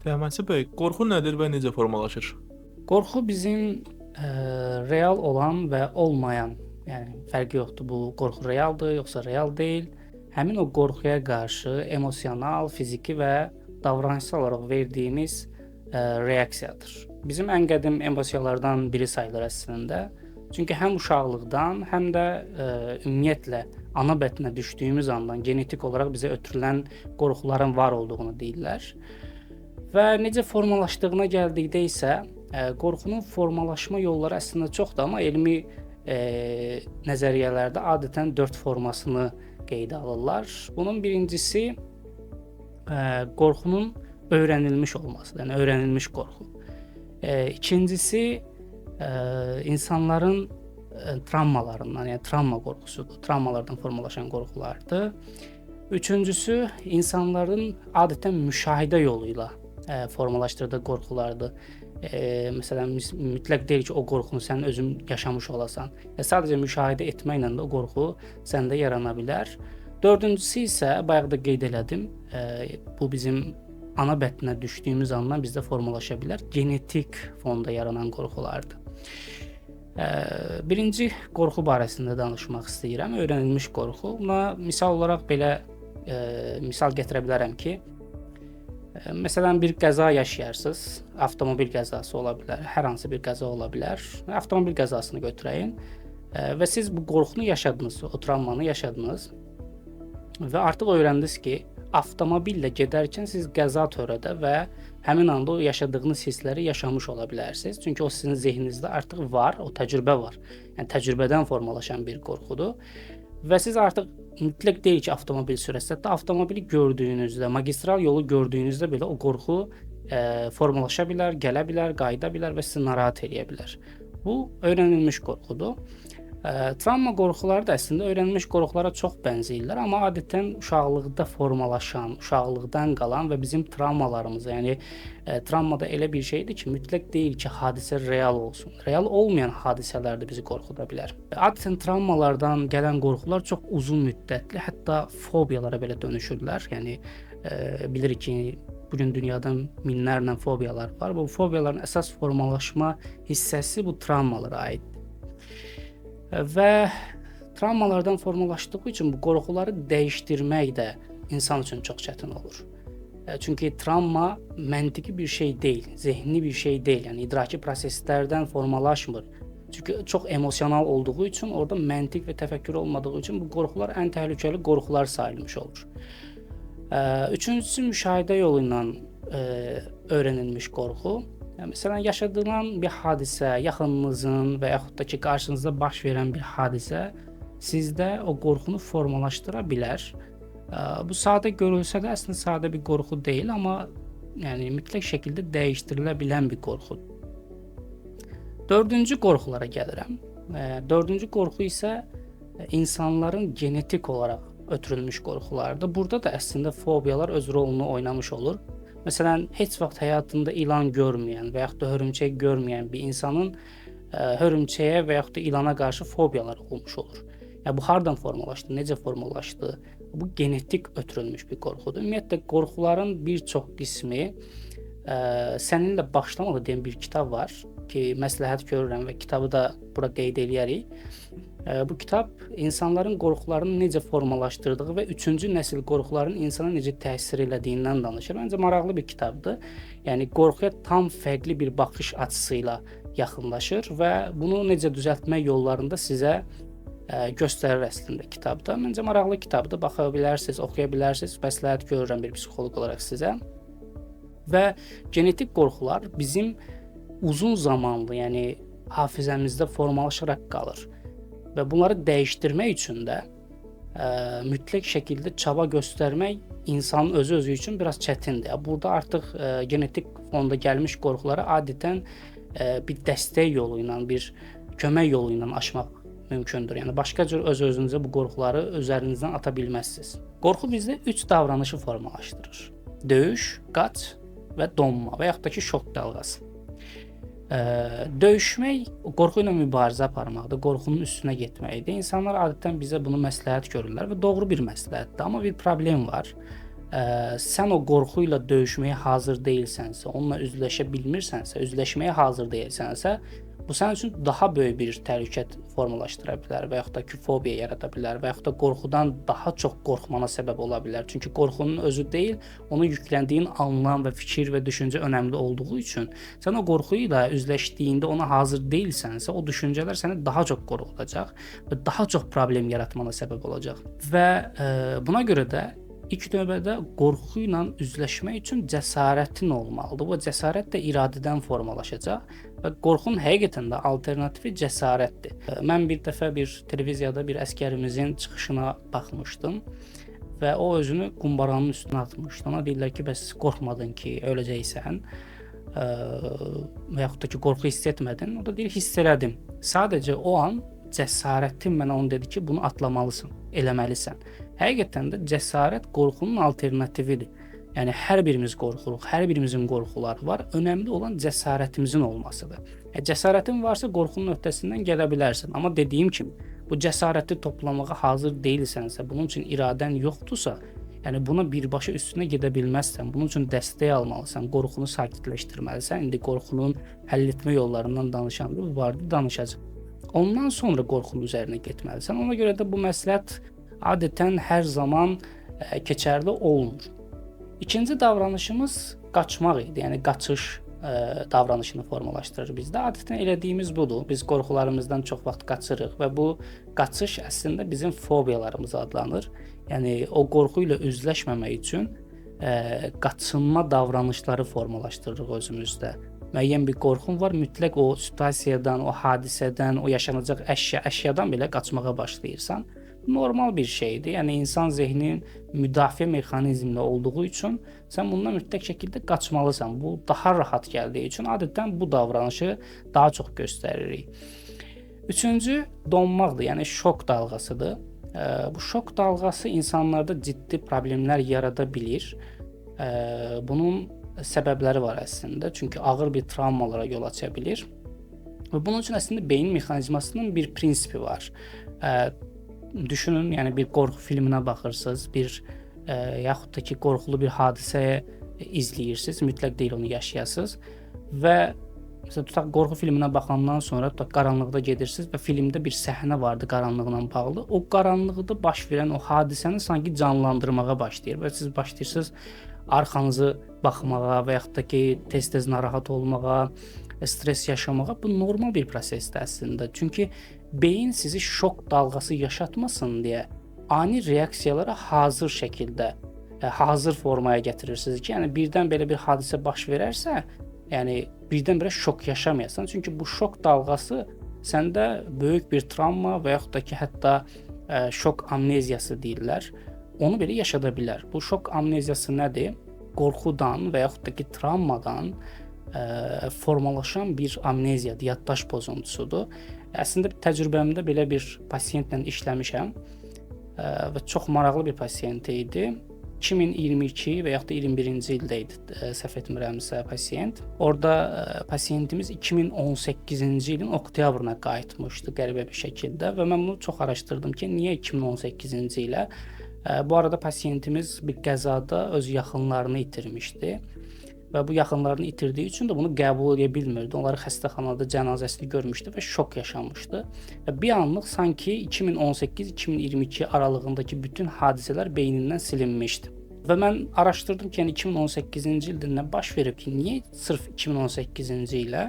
Rəhmətli bəy, qorxu nədir və necə formalaşır? Qorxu bizim real olan və olmayan, yəni fərqi yoxdur. Bu qorxu realdır, yoxsa real deyil. Həmin o qorxuya qarşı emosional, fiziki və davranışsal olaraq verdiyimiz reaksiyadır. Bizim ən qədim emosiyalardan biri sayılır əslində. Çünki həm uşaqlıqdan, həm də ümumiyyətlə ana bətninə düşdüyümüz andan genetik olaraq bizə ötürülən qorxuların var olduğunu deyirlər. Və necə formalaşdığına gəldikdə isə qorxunun formalaşma yolları əslində çoxdur, amma elmi nəzəriyyələrdə adətən 4 formasını qeydə alırlar. Bunun birincisi qorxunun öyrənilmiş olmasıdır, yəni öyrənilmiş qorxu. İkincisi insanların travmalarından, yəni travma qorxusudur, travmalardan formalaşan qorxulardır. Üçüncüsü insanların adətən müşahidə yolu ilə formalaşdırdığı qorxulardır. Məsələn, mütləq deyil ki, o qorxunu sən özün yaşamış olasan. Sadəcə müşahidə etməklə də o qorxu səndə yarana bilər. Dördüncüsü isə bayaq da qeyd elədim, bu bizim ana bətninə düşdüyümüz andan bizdə formalaşa bilər. Genetik fonda yaranan qorxulardır. Birinci qorxu barəsində danışmaq istəyirəm. Öyrənilmiş qorxu. Buna misal olaraq belə misal gətirə bilərəm ki, məsələn, bir qəza yaşayarsınız, avtomobil qəzası ola bilər, hər hansı bir qəza ola bilər. Avtomobil qəzasını götürəyin və siz bu qorxunu yaşadınız, o travmanı yaşadınız və artıq öyrəndiniz ki, avtomobillə gedərkən siz qəza törədə və həmin anda o yaşadığınız hissləri yaşamış ola bilərsiniz. Çünki o sizin zehninizdə artıq var, o təcrübə var. Yəni təcrübədən formalaşan bir qorxudur. Və siz artıq mütləq deyil ki, avtomobil sürəsiniz. Hətta avtomobili gördüyünüzdə, magistral yolu gördüyünüzdə belə o qorxu formalaşa bilər, gələ bilər, qayıda bilər və sizi narahat edə bilər. Bu öyrənilmiş qorxudur. Travma qorxuları da əslində öyrənilmiş qorxulara çox bənzəyirlər, amma adətən uşaqlıqda formalaşan, uşaqlıqdan qalan və bizim travmalarımız, yəni travmada elə bir şeydir ki, mütləq deyil ki, hadisə real olsun. Real olmayan hadisələr də bizi qorxuda bilər. Adətən travmalardan gələn qorxular çox uzun müddətli, hətta fobiyalara belə dönüşürlər. Yəni bilirik ki, bu gün dünyada minlərlə fobiyalar var. Bu fobiyaların əsas formalaşma hissəsi bu travmalara aiddir. Və travmalardan formalaşdığı üçün bu qorxuları dəyişdirmək də insan üçün çox çətin olur. Çünki travma məntiqi bir şey deyil, zehni bir şey deyil, yəni idraki proseslərdən formalaşmır. Çünki çox emosional olduğu üçün, orada məntiq və təfəkkür olmadığı üçün bu qorxular ən təhlükəli qorxular sayılmış olur. Üçüncüsü müşahidə yolu ilə öyrənilmiş qorxu. Məsələn, yaşadığın bir hadisə, yaxınınızın və yaxud da ki, qarşınızda baş verən bir hadisə sizdə o qorxunu formalaşdıra bilər. Bu sadə görülsə də əslində sadə bir qorxu deyil, amma yəni mütləq şəkildə dəyişdirilə bilən bir qorxudur. Dördüncü qorxulara gəlirəm. Dördüncü qorxu isə insanların genetik olaraq ötürülmüş qorxulardır. Burada da əslində fobiyalar öz rolunu oynamış olur. Məsələn, heç vaxt həyatında ilan görməyən və yaxud da hörümçək görməyən bir insanın hörümçəyə və yaxud da ilana qarşı fobiyaları olmuş olur. Yəni bu hardan formalaşdı, necə formalaşdı? Bu genetik ötürülmüş bir qorxudur. Ümumiyyətlə qorxuların bir çox qismi Səninlə başlamalı deyən bir kitab var ki, məsləhət görürəm və kitabı da bura qeyd eləyərik. Bu kitab insanların qorxularını necə formalaşdırdığı və 3-cü nəsil qorxuların insana necə təsir elədiyindən danışır. Məncə maraqlı bir kitabdır. Yəni qorxuya tam fərqli bir baxış açısı ilə yaxınlaşır və bunu necə düzəltmək yollarında sizə göstərir əslində kitabda. Məncə maraqlı kitabdır. Baxa bilərsiniz, oxuya bilərsiniz. Məsləhət görürəm bir psixoloq olaraq sizə. Və genetik qorxular bizim uzun zamanlı, yəni hafizəmizdə formalaşaraq qalır. Və bunları dəyişdirmək üçün də mütləq şəkildə çaba göstərmək insanın özü üçün biraz çətindir. Burada artıq genetik fonda gəlmiş qorxuları adətən bir dəstək yolu ilə, bir kömək yolu ilə aşmaq mümkündür. Yəni başqa cür öz-özünüzə bu qorxuları üzərinizdən ata bilməzsiniz. Qorxu bizdə 3 davranışı formalaşdırır. Döyüş, qaç və donma və yaxud da ki, şok dalğası. Döyüşmək qorxu ilə mübarizə aparmaqdır, qorxunun üstünə getməkdir. İnsanlar adətən bizə bunu məsləhət görürlər və doğru bir məsləhətdir, amma bir problem var. sən o qorxu ilə döyüşməyə hazır deyilsənsə, onunla üzləşə bilmirsənsə, üzləşməyə hazır deyilsənsə, bu sənin üçün daha böyük bir təhlükə formalaşdıra bilər və yaxud da ki, fobiya yarada bilər və yaxud da qorxudan daha çox qorxmana səbəb ola bilər. Çünki qorxunun özü deyil, ona yükləndiyin anlam və fikir və düşüncə önəmli olduğu üçün sən o qorxu ilə üzləşdiyində ona hazır deyilsənsə, o düşüncələr səni daha çox qorxudacaq və daha çox problem yaratmana səbəb olacaq. Və buna görə də İlk növbədə qorxu ilə üzləşmək üçün cəsarətin olmalıdır. Bu cəsarət də iradədən formalaşacaq və qorxunun həqiqətən də alternativi cəsarətdir. Mən bir dəfə bir televiziyada bir əsgərimizin çıxışına baxmışdım və o özünü qumbaranın üstünə atmışdı. Ona deyirlər ki, bəs qorxmadın ki, öləcəksən və yaxud da ki, qorxu hiss etmədin. O da deyir, hiss elədim. Sadəcə o an cəsarətim mənə onu dedi ki, bunu atlamalısan, eləməlisən. Həqiqətən də cəsarət qorxunun alternatividir. Yəni hər birimiz qorxuruq, hər birimizin qorxuları var. Önəmli olan cəsarətimizin olmasıdır. Cəsarətin varsa qorxunun öhdəsindən gələ bilərsən. Amma dediyim kimi, bu cəsarəti toplamağa hazır deyilsənsə, bunun üçün iradən yoxdursa, yəni buna birbaşa üstünə gedə bilməzsən. Bunun üçün dəstək almalısan, qorxunu sakitləşdirməlisən. İndi qorxunun həll etmə yollarından danışanda bu barədə danışacağıq. Ondan sonra qorxunun üzərinə getməlisən. Ona görə də bu məsləhət adətən hər zaman keçərli olmur. İkinci davranışımız qaçmaq idi. Yəni qaçış davranışını formalaşdırır bizdə. Adətən elədiyimiz budur. Biz qorxularımızdan çox vaxt qaçırıq və bu qaçış əslində bizim fobiyalarımız adlanır. Yəni o qorxu ilə üzləşməmək üçün qaçınma davranışları formalaşdırırıq özümüzdə. Müəyyən bir qorxun var, mütləq o situasiyadan, o hadisədən, o yaşanacaq əşyadan belə qaçmağa başlayırsan. Normal bir şeydir. Yəni insan zehninin müdafiə mexanizmində olduğu üçün sən bundan mütləq şəkildə qaçmalısan. Bu daha rahat gəldiyi üçün adətən bu davranışı daha çox göstəririk. Üçüncü donmaqdır, yəni şok dalğasıdır. Bu şok dalğası insanlarda ciddi problemlər yarada bilir. Bunun səbəbləri var əslində. Çünki ağır bir travmalara yol aça bilir. Və bunun üçün əslində beyin mexanizmasının bir prinsipi var. Düşünün, yəni bir qorxu filminə baxırsınız, yaxud da ki, qorxulu bir hadisəyə izləyirsiniz, mütləq deyil onu yaşayasınız və məsələn, tutaq qorxu filminə baxandan sonra qaranlıqda gedirsiniz və filmdə bir səhnə vardı qaranlıqla bağlı. O qaranlıqda baş verən o hadisəni sanki canlandırmağa başlayır və siz başlayırsınız arxanızı baxmağa və yaxud da ki, tez-tez narahat olmağa, stres yaşamağa. Bu normal bir prosesdir əslində. Çünki beyin sizi şok dalğası yaşatmasın deyə ani reaksiyalara hazır şəkildə, hazır formaya gətirirsiniz ki, yəni birdən belə bir hadisə baş verərsə, yəni birdən-birə şok yaşamayasan. Çünki bu şok dalğası səndə böyük bir travma və yaxud da ki, hətta şok amneziyası deyirlər. Onu belə yaşada bilər. Bu şok amneziyası nədir? Qorxudan və yaxud da ki, travmadan formalaşan bir amneziyadır, yaddaş pozuntusudur. Əslində təcrübəmdə belə bir pasiyentlə işləmişəm və çox maraqlı bir pasiyent idi. 2022 və yaxud da 21-ci ildə idi, səhv etmirəmsə pasiyent. Orada pasiyentimiz 2018-ci ilin oktyabrına qayıtmışdı qəribə bir şəkildə və mən bunu çox araşdırdım ki, niyə 2018-ci ilə? Bu arada pasiyentimiz bir qəzada öz yaxınlarını itirmişdi və bu yaxınlarını itirdiyi üçün də bunu qəbul edə bilmirdi. Onları xəstəxanada cənazəsini görmüşdü və şok yaşamışdı. Və bir anlıq sanki 2018-2022 aralığındakı bütün hadisələr beynindən silinmişdi. Və mən araşdırdım ki, yəni 2018-ci ildə nə baş verib ki, niyə sırf 2018-ci ilə?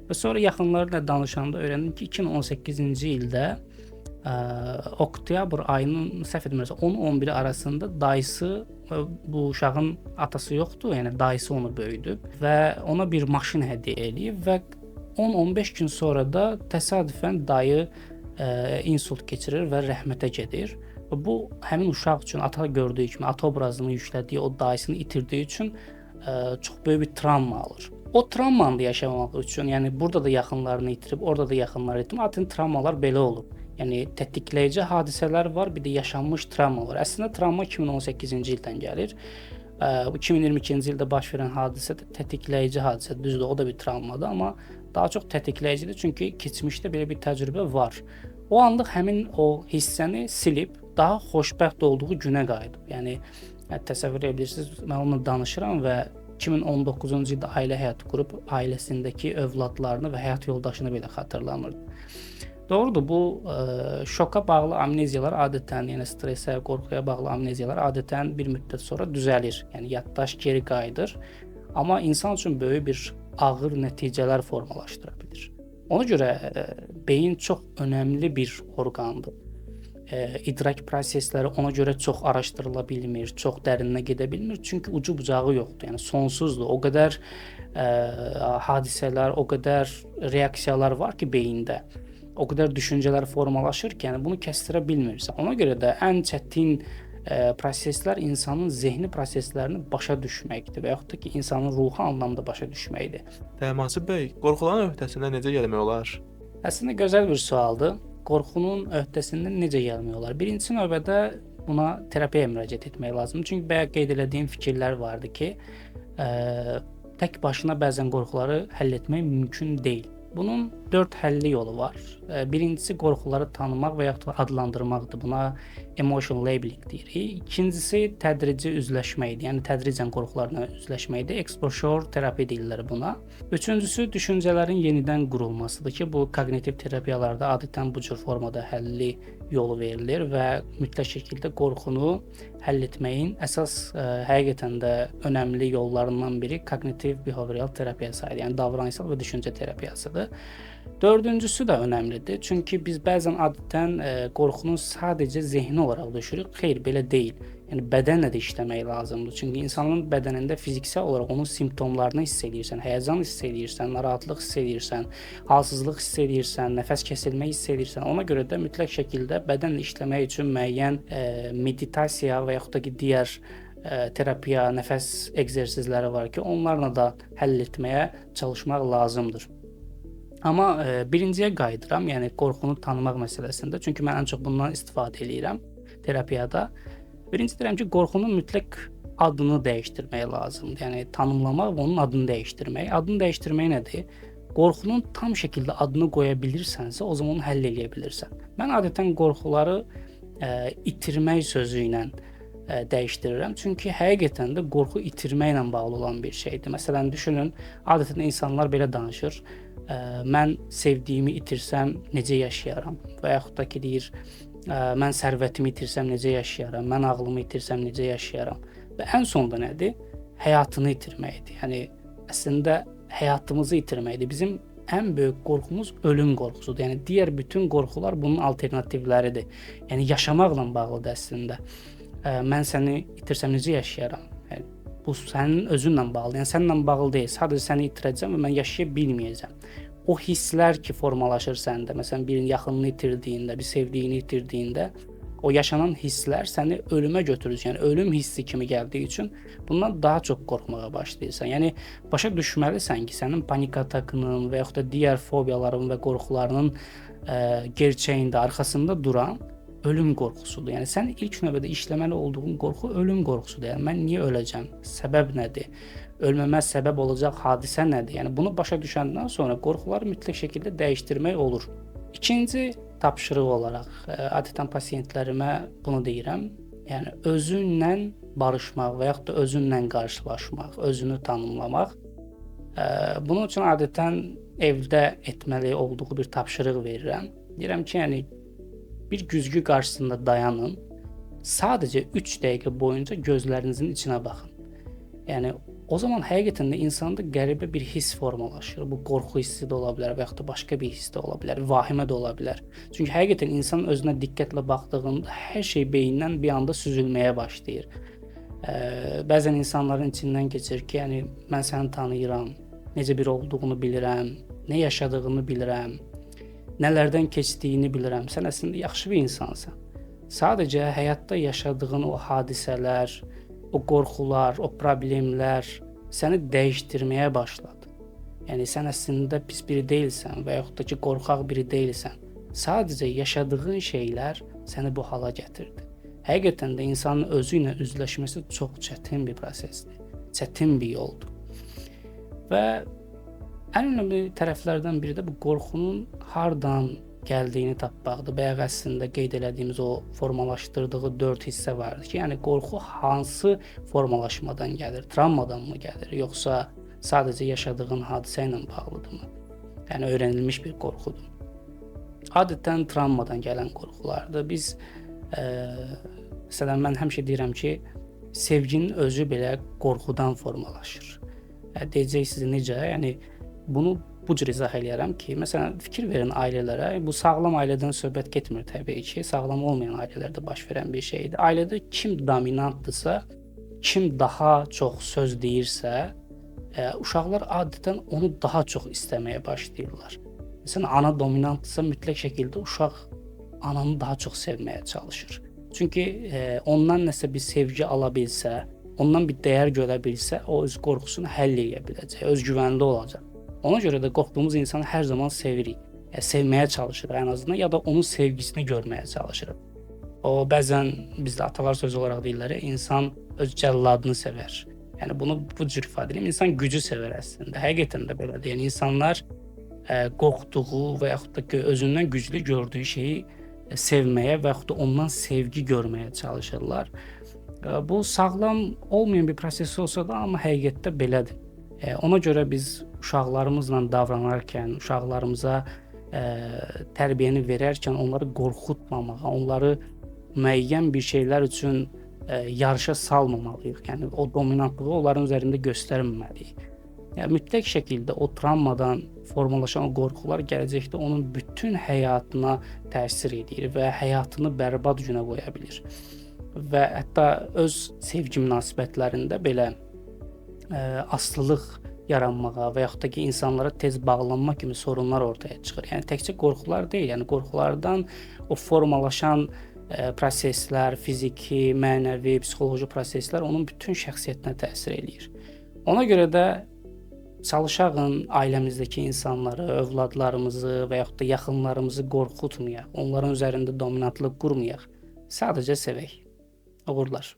Və sonra yaxınları ilə danışanda öyrəndim ki, 2018-ci ildə oktyabr ayının səhv etmirəmsə 10-11 arasında dayısı, bu uşağın atası yoxdur, yəni dayısı onu böyüdüb və ona bir maşın hədiyyə eləyib və 10-15 gün sonra da təsadüfən dayı insult keçirir və rəhmətə gedir. Və bu həmin uşaq üçün ata gördüyü kimi, ata obrazını yüklədiyi, o dayısını itirdiyi üçün çox böyük bir travma alır. O travmanı da yaşamamaq üçün, yəni burada da yaxınlarını itirib, orada da yaxınları itirib, adətən travmalar belə olub. Yəni tətikləyici hadisələr var, bir də yaşanmış travma var. Əslində travma 2018-ci ildən gəlir. 2022-ci ildə baş verən hadisə də tətikləyici hadisə, düzdür, o da bir travmadır, amma daha çox tetikləyicidir, çünki keçmişdə belə bir təcrübə var. O anlıq həmin o hissəni silib, daha xoşbəxt olduğu günə qayıdıb. Yəni Təsəvvür edebilirsiniz, mən onunla danışıram və 2019-cu ildə ailə həyatı qurub ailəsindəki övladlarını və həyat yoldaşını belə xatırlamırdı. Doğrudur, bu şoka bağlı amneziyalar adətən, yəni stressə, qorxuya bağlı amneziyalar adətən bir müddət sonra düzəlir. Yəni yaddaş geri qayıdır. Amma insan üçün böyük bir ağır nəticələr formalaşdıra bilir. Ona görə beyin çox önəmli bir orqandır. İdrak prosesləri ona görə çox araşdırıla bilmir, çox dərinə gedə bilmir. Çünki ucu bucağı yoxdur. Yəni sonsuzdur. O qədər hadisələr, o qədər reaksiyalar var ki beyində. O qədər düşüncələr formalaşır ki, yəni bunu kəsdirə bilmirsən. Ona görə də ən çətin proseslər insanın zehni proseslərini başa düşməkdir və yaxud da ki, insanın ruhi anlamda başa düşməkdir. Təğmasib bəy, qorxuların öhdəsindən necə gəlmək olar? Əslində gözəl bir sualdır. Qorxunun öhdəsindən necə gəlmək olar? Birinci növbədə buna terapiyaya müraciət etmək lazımdır. Çünki bayaq qeyd etdiyim fikirlər vardı ki, tək başına bəzən qorxuları həll etmək mümkün deyil. Bunun 4 həlli yolu var. Birincisi qorxuları tanımaq və yaxud da adlandırmaqdır. Buna emotion labeling deyirik. İkincisi tədrici üzləşməkdir. Yəni tədricən qorxularla üzləşməkdir. Exposure terapi deyirlər buna. Üçüncüsü düşüncələrin yenidən qurulmasıdır ki, bu koqnitiv terapiyalarda adətən bu cür formada həlli yolu verilir və mütləq şəkildə qorxunu həll etməyin əsas həqiqətən də önəmli yollarından biri koqnitiv behavioral terapiya sayılır. Yəni davranışsal və düşüncə terapiyasıdır. Dördüncüsü də önəmlidir. Çünki biz bəzən adətən qorxunu sadəcə zehni olaraq düşürük. Xeyr, belə deyil. Yəni bədənlə də işləmək lazımdır. Çünki insanın bədənində fiziksel olaraq onun simptomlarını hiss edirsən, həyəcan hiss edirsən, narahatlıq hiss edirsən, halsızlıq hiss edirsən, nəfəs kəsilmə hiss edirsən. Ona görə də mütləq şəkildə bədənlə işləmək üçün müəyyən meditasiya və yaxud da ki, digər terapiya, nəfəs egzersizləri var ki, onlarla da həll etməyə çalışmaq lazımdır. Amma birinciyə qayıdıram, yəni qorxunu tanımaq məsələsində. Çünki mən ən çox bundan istifadə edirəm terapiyada. Birinci deyirəm ki, qorxunun mütləq adını dəyişdirmək lazımdır. Yəni tanımlamaq və onun adını dəyişdirmək. Adını dəyişdirmək nədir? Qorxunun tam şəkildə adını qoya bilirsənsə, o zaman onu həll edə bilirsən. Mən adətən qorxuları itirmək sözü ilə dəyişdirirəm. Çünki həqiqətən də qorxu itirməklə bağlı olan bir şeydir. Məsələn, düşünün, adətən insanlar belə danışır. Mən sevdiyimi itirsəm necə yaşayaram? Və yaxud da ki deyir, mən sərvətimi itirsəm necə yaşayaram? Mən ağlımı itirsəm necə yaşayaram? Və ən sonda nədir? Həyatını itirməkdir. Yəni əslində həyatımızı itirməkdir. Bizim ən böyük qorxumuz ölüm qorxusudur. Yəni digər bütün qorxular bunun alternativləridir. Yəni yaşamaqla bağlıdır əslində. Mən səni itirsəm necə yaşayaram? Yəni, bu sənin özünlə bağlı. Yəni səninlə bağlı deyil. Sadəcə səni itirəcəm və mən yaşaya bilməyəcəm. O hisslər ki formalaşır səndə, məsələn birinin yaxınını itirdiyində, bir sevdiyini itirdiyində, o yaşanan hisslər səni ölümə götürür. Yəni ölüm hissi kimi gəldiyi üçün bundan daha çox qorxmağa başlayırsan. Yəni başa düşməlisən ki, sənin panik atakının və yaxud da digər fobiyaların və qorxularının gerçəyində, arxasında duran ölüm qorxusudur. Yəni sən ilk növbədə işləməli olduğun qorxu ölüm qorxusudur. Yəni mən niyə öləcəm? Səbəb nədir? Ölməmə səbəb olacaq hadisə nədir? Yəni bunu başa düşəndən sonra qorxuları mütləq şəkildə dəyişdirmək olur. İkinci tapşırıq olaraq adətən pasiyentlərimə bunu deyirəm. Yəni özünlə barışmaq və yaxud da özünlə qarşılaşmaq, özünü tanımlamaq. Bunun üçün adətən evdə etməli olduğu bir tapşırıq verirəm. Deyirəm ki, yəni bir güzgü qarşısında dayanın. Sadəcə 3 dəqiqə boyunca gözlərinizin içinə baxın. Yəni o zaman həqiqətən də insanda qəribə bir hiss formalaşır. Bu qorxu hissi də ola bilər və yaxud da başqa bir hiss də ola bilər, vahimə də ola bilər. Çünki həqiqətən insan özünə diqqətlə baxdığında hər şey beyindən bir anda süzülməyə başlayır. Bəzən insanların içindən keçir ki, yəni mən səni tanıyıram, necə bir olduğunu bilirəm, nə yaşadığını bilirəm, nələrdən keçdiyini bilirəm. Sən əslində yaxşı bir insansan. Sadəcə həyatda yaşadığın o hadisələr, o qorxular, o problemlər səni dəyişdirməyə başladı. Yəni sən əslində pis biri deyilsən və yaxud da ki qorxaq biri deyilsən. Sadəcə yaşadığın şeylər səni bu hala gətirdi. Həqiqətən də insanın özü ilə üzləşməsi çox çətin bir prosesdir. Çətin bir yoldur. Və ən önəmli tərəflərdən biri də bu qorxunun hardan gəldiyini tapmaqdır. Bayaq əslində qeyd elədiyimiz o formalaşdırdığı 4 hissə vardı ki, yəni qorxu hansı formalaşmadan gəlir? Travmadanmı gəlir, yoxsa sadəcə yaşadığın hadisə ilə bağlıdırmı? Yəni öyrənilmiş bir qorxudur. Adətən travmadan gələn qorxulardır. Biz məsələn mən həmişə deyirəm ki, sevginin özü belə qorxudan formalaşır. Deyəcəksiniz necə? Yəni bunu bu cür izah eləyərəm ki, məsələn fikir verin ailələrə. Bu sağlam ailədən söhbət getmir təbii ki, sağlam olmayan ailələrdə baş verən bir şeydir. Ailədə kim dominantdırsa, kim daha çox söz deyirsə, uşaqlar adətən onu daha çox istəməyə başlayırlar. Məsələn, ana dominantdırsa mütləq şəkildə uşaq ananı daha çox sevməyə çalışır. Çünki ondan nəsə bir sevgi ala bilsə, ondan bir dəyər görə bilsə, o öz qorxusunu həll edə biləcək, özgüvənli olacaq. Ona görə də qorxduğumuz insanı hər zaman sevirik. Sevməyə çalışırıq ən azından, ya da onun sevgisini görməyə çalışırıq. O bəzən bizdə atalar sözü olaraq deyirlər, insan öz cəlladını sevər. Yəni bunu bu cür ifadə edirəm. İnsan gücü sevər əslində. Həqiqətən də belədir. Yəni insanlar qorxduğu və yaxud da ki, özündən güclü gördüyü şeyi sevməyə və yaxud da ondan sevgi görməyə çalışırlar. Bu sağlam olmayan bir proses olsa da, amma həqiqətdə belədir. Ona görə biz uşaqlarımızla davranarkən, uşaqlarımıza tərbiyəni verərkən onları qorxutmamağa, onları müəyyən bir şeylər üçün yarışa salmamalıyıq. Yəni o dominantlığı onların üzərində göstərməməliyik. Yəni mütləq şəkildə o travmadan formalaşan o qorxular gələcəkdə onun bütün həyatına təsir edir və həyatını bərbad günə qoya bilir. Və hətta öz sevgi münasibətlərində belə asılılıq yaranmağa və yaxud da ki, insanlara tez bağlanma kimi sorunlar ortaya çıxır. Yəni təkcə qorxular deyil, yəni qorxulardan o formalaşan proseslər, fiziki, mənəvi, psixoloji proseslər onun bütün şəxsiyyətinə təsir eləyir. Ona görə də çalışağın ailəmizdəki insanları, övladlarımızı və yaxud da yaxınlarımızı qorxutmayaq, onların üzərində dominantlıq qurmayaq, sadəcə sevək. Uğurlar.